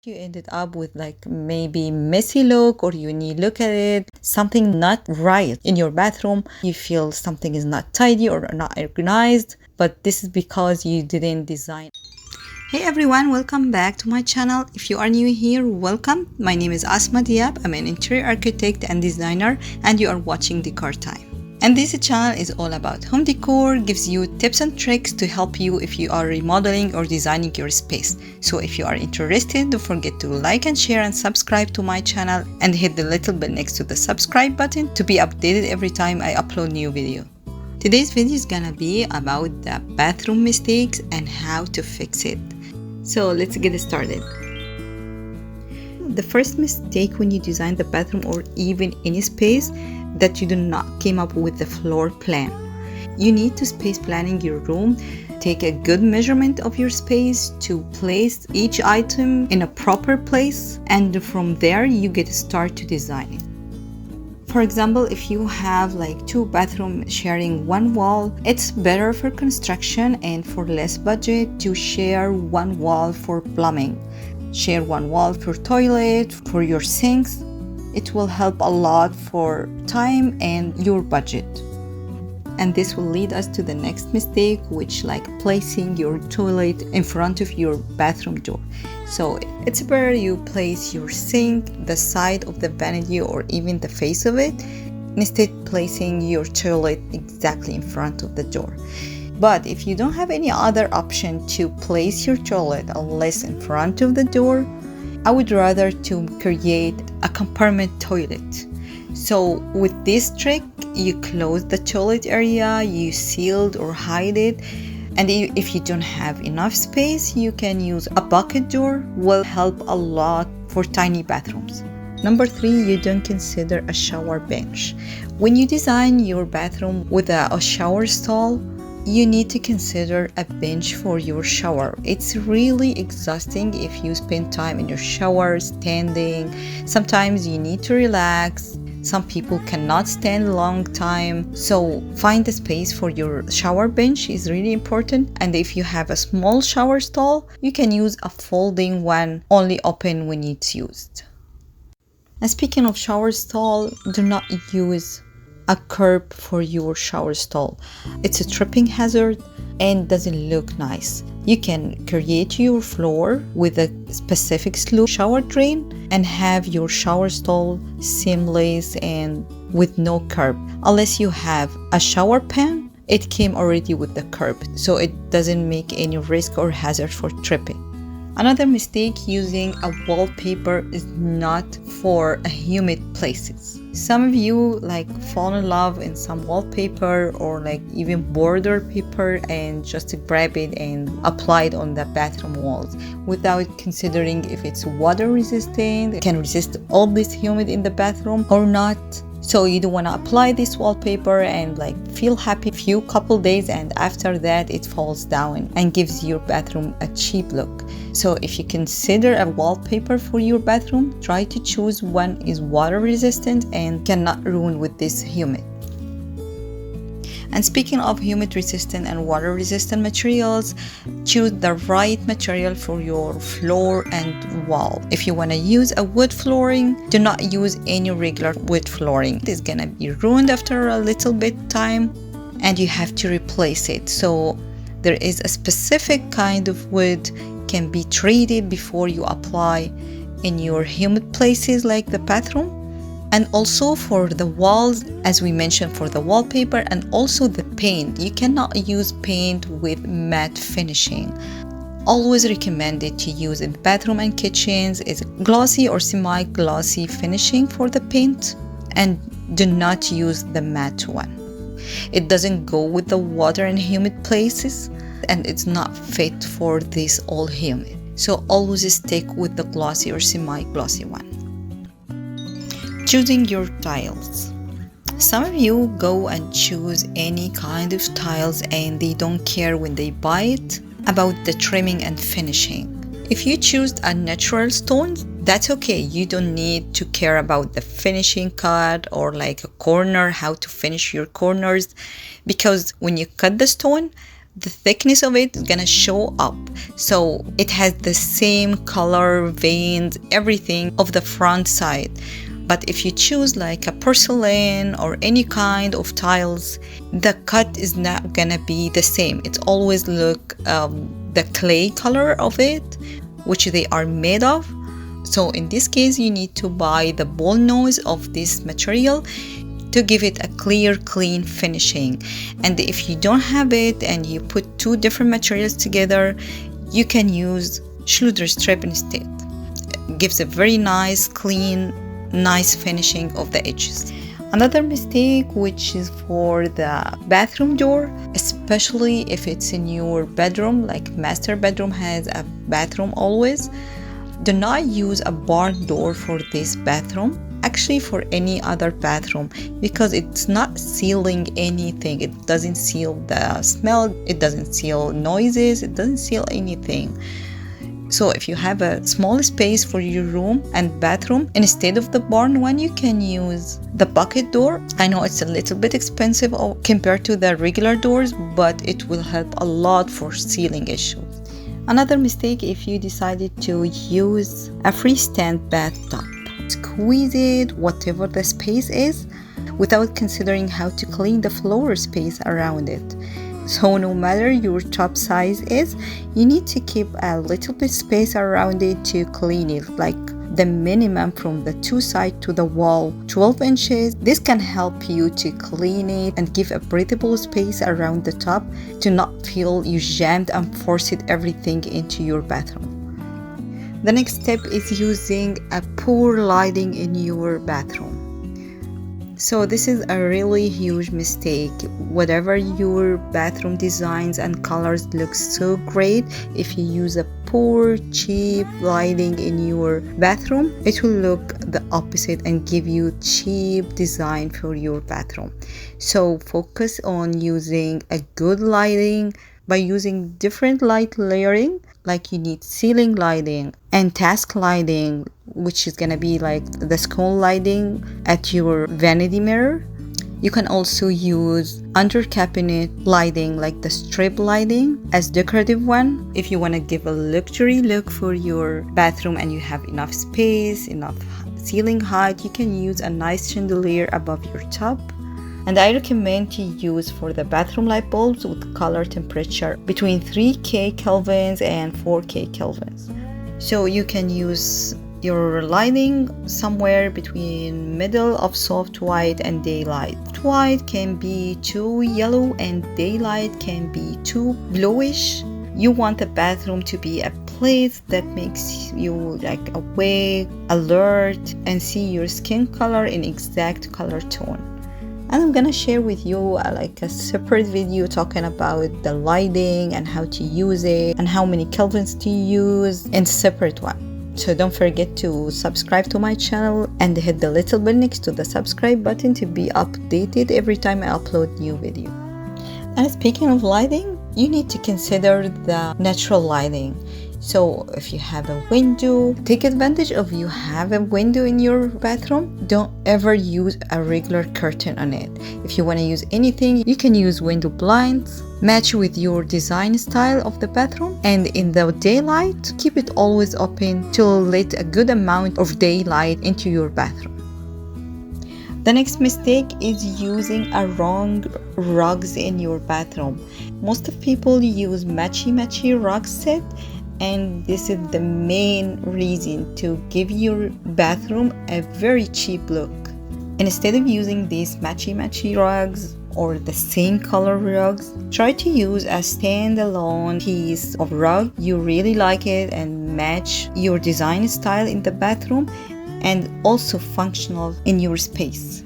You ended up with like maybe messy look, or you need look at it, something not right in your bathroom. You feel something is not tidy or not organized, but this is because you didn't design. Hey everyone, welcome back to my channel. If you are new here, welcome. My name is Asma Diab. I'm an interior architect and designer, and you are watching Decor Time. And this channel is all about home decor, gives you tips and tricks to help you if you are remodeling or designing your space. So if you are interested, don't forget to like and share and subscribe to my channel and hit the little bell next to the subscribe button to be updated every time I upload new video. Today's video is gonna be about the bathroom mistakes and how to fix it. So let's get started. The first mistake when you design the bathroom or even any space that you do not came up with the floor plan. You need to space planning your room. Take a good measurement of your space to place each item in a proper place, and from there you get to start to design it. For example, if you have like two bathrooms sharing one wall, it's better for construction and for less budget to share one wall for plumbing. Share one wall for toilet, for your sinks. It will help a lot for time and your budget. And this will lead us to the next mistake, which like placing your toilet in front of your bathroom door. So it's better you place your sink, the side of the vanity or even the face of it, instead placing your toilet exactly in front of the door. But if you don't have any other option to place your toilet unless in front of the door, I would rather to create a compartment toilet. So with this trick, you close the toilet area, you sealed or hide it, and if you don't have enough space, you can use a bucket door. Will help a lot for tiny bathrooms. Number 3, you don't consider a shower bench. When you design your bathroom with a shower stall, you need to consider a bench for your shower. It's really exhausting if you spend time in your shower standing. Sometimes you need to relax. Some people cannot stand a long time. So find a space for your shower bench is really important. And if you have a small shower stall, you can use a folding one, only open when it's used. And speaking of shower stall, do not use a curb for your shower stall. It's a tripping hazard and doesn't look nice. You can create your floor with a specific slope shower drain and have your shower stall seamless and with no curb. Unless you have a shower pan, it came already with the curb, so it doesn't make any risk or hazard for tripping. Another mistake, using a wallpaper is not for humid places. Some of you like fall in love in some wallpaper or like even border paper and just grab it and apply it on the bathroom walls without considering if it's water resistant, can resist all this humid in the bathroom or not. So you don't want to apply this wallpaper and like feel happy few couple days, and after that it falls down and gives your bathroom a cheap look. So if you consider a wallpaper for your bathroom, try to choose one is water resistant and cannot ruin with this humid. And speaking of humid resistant and water resistant materials, choose the right material for your floor and wall. If you want to use a wood flooring, do not use any regular wood flooring. It is gonna be ruined after a little bit time and you have to replace it. So there is a specific kind of wood can be treated before you apply in your humid places like the bathroom. And also for the walls, as we mentioned, for the wallpaper and also the paint, you cannot use paint with matte finishing. Always recommended to use in bathroom and kitchens is glossy or semi-glossy finishing for the paint, and do not use the matte one. It doesn't go with the water and humid places, and it's not fit for this all humid. So always stick with the glossy or semi-glossy one. Choosing your tiles. Some of you go and choose any kind of tiles and they don't care when they buy it about the trimming and finishing. If you choose a natural stone, that's okay. You don't need to care about the finishing cut or like a corner, how to finish your corners, because when you cut the stone, the thickness of it is gonna show up. So it has the same color, veins, everything of the front side. But if you choose like a porcelain or any kind of tiles, the cut is not gonna be the same. It's always look the clay color of it, which they are made of. So in this case, you need to buy the ball nose of this material to give it a clear, clean finishing. And if you don't have it and you put two different materials together, you can use Schluter strip instead. It gives a very nice, clean, nice finishing of the edges. Another mistake, which is for the bathroom door, especially if it's in your bedroom, like master bedroom has a bathroom always, do not use a barn door for this bathroom, actually for any other bathroom, because it's not sealing anything. It doesn't seal the smell, it doesn't seal noises, it doesn't seal anything. So if you have a small space for your room and bathroom, instead of the barn one, you can use the bucket door. I know it's a little bit expensive compared to the regular doors, but it will help a lot for sealing issues. Another mistake, if you decided to use a freestand bathtub, squeeze it, whatever the space is, without considering how to clean the floor space around it. So no matter your tub size is, you need to keep a little bit space around it to clean it, like the minimum from the two sides to the wall, 12 inches. This can help you to clean it and give a breathable space around the tub to not feel you jammed and forced everything into your bathroom. The next step is using a poor lighting in your bathroom. So this is a really huge mistake. Whatever your bathroom designs and colors look so great, if you use a poor, cheap lighting in your bathroom, it will look the opposite and give you cheap design for your bathroom. So focus on using a good lighting by using different light layering. Like you need ceiling lighting and task lighting, which is gonna be like the scroll lighting at your vanity mirror. You can also use under cabinet lighting, like the strip lighting as decorative one. If you want to give a luxury look for your bathroom and you have enough space, enough ceiling height, you can use a nice chandelier above your tub. And I recommend to use for the bathroom light bulbs with color temperature between 3K kelvins and 4K kelvins. So you can use your lighting somewhere between middle of soft white and daylight. Soft white can be too yellow and daylight can be too bluish. You want the bathroom to be a place that makes you like awake, alert, and see your skin color in exact color tone. And I'm gonna share with you like a separate video talking about the lighting and how to use it and how many kelvins to use in separate one. So don't forget to subscribe to my channel and hit the little bell next to the subscribe button to be updated every time I upload new video. And speaking of lighting, you need to consider the natural lighting. So if you have a window, take advantage of you have a window in your bathroom. Don't ever use a regular curtain on it. If you want to use anything, you can use window blinds, match with your design style of the bathroom, and in the daylight, keep it always open to let a good amount of daylight into your bathroom. The next mistake is using a wrong rugs in your bathroom. Most of people use matchy rug set, and this is the main reason to give your bathroom a very cheap look. Instead of using these matchy rugs or the same color rugs, try to use a standalone piece of rug you really like it and match your design style in the bathroom and also functional in your space.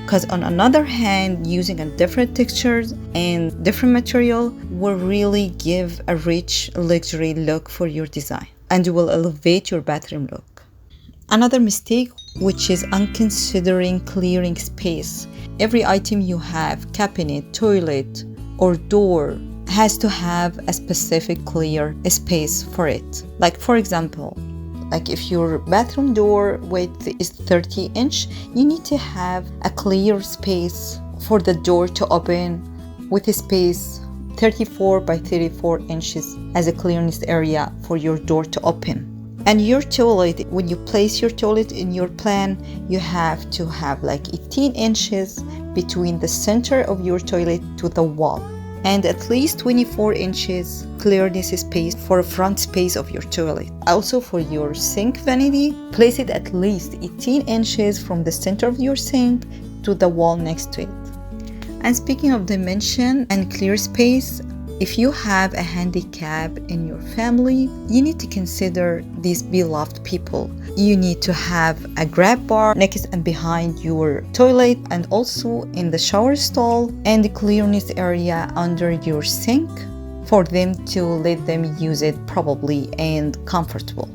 Because on another hand, using a different textures and different material will really give a rich luxury look for your design and will elevate your bathroom look. Another mistake, which is unconsidering clearing space. Every item you have, cabinet, toilet, or door, has to have a specific clear space for it. Like for example, like if your bathroom door width is 30 inch, you need to have a clear space for the door to open with a space 34 by 34 inches as a clearance area for your door to open. And your toilet, when you place your toilet in your plan, you have to have like 18 inches between the center of your toilet to the wall, and at least 24 inches clearance space for a front space of your toilet. Also for your sink vanity, place it at least 18 inches from the center of your sink to the wall next to it. And speaking of dimension and clear space, if you have a handicap in your family, you need to consider these beloved people. You need to have a grab bar next and behind your toilet, and also in the shower stall and the clearance area under your sink for them to let them use it probably and comfortable.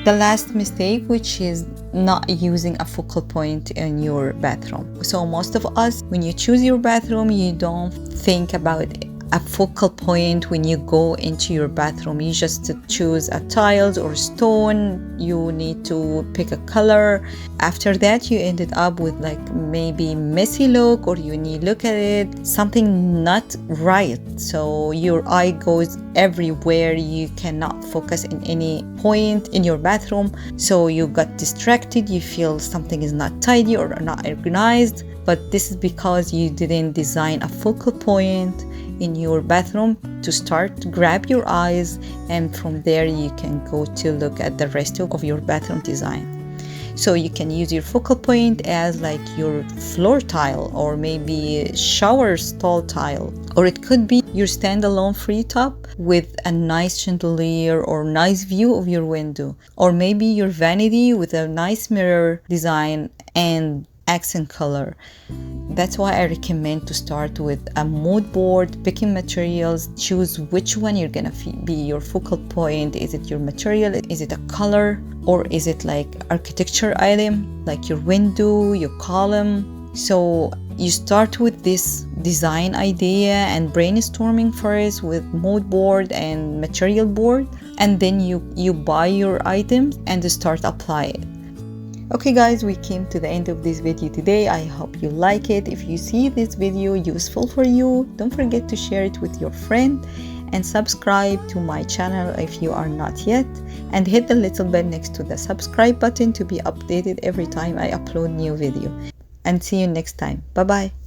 The last mistake, which is not using a focal point in your bathroom. So most of us, when you choose your bathroom, you don't think about a focal point when you go into your bathroom. You just choose a tiles or stone. You need to pick a color. After that, you ended up with like maybe messy look, or when you look at it, something not right. So your eye goes everywhere. You cannot focus in any point in your bathroom. So you got distracted. You feel something is not tidy or not organized. But this is because you didn't design a focal point in your bathroom to start to grab your eyes, and from there you can go to look at the rest of your bathroom design. So you can use your focal point as like your floor tile, or maybe shower stall tile, or it could be your standalone free top with a nice chandelier or nice view of your window, or maybe your vanity with a nice mirror design and accent color. That's why I recommend to start with a mood board, picking materials, choose which one you're gonna be your focal point. Is it your material? Is it a color? Or is it like architecture item, like your window, your column? So you start with this design idea and brainstorming first with mood board and material board, and then you buy your items and start apply it. Okay guys, we came to the end of this video today. I hope you like it. If you see this video useful for you, don't forget to share it with your friend and subscribe to my channel if you are not yet, and hit the little bell next to the subscribe button to be updated every time I upload new video. And see you next time. Bye bye.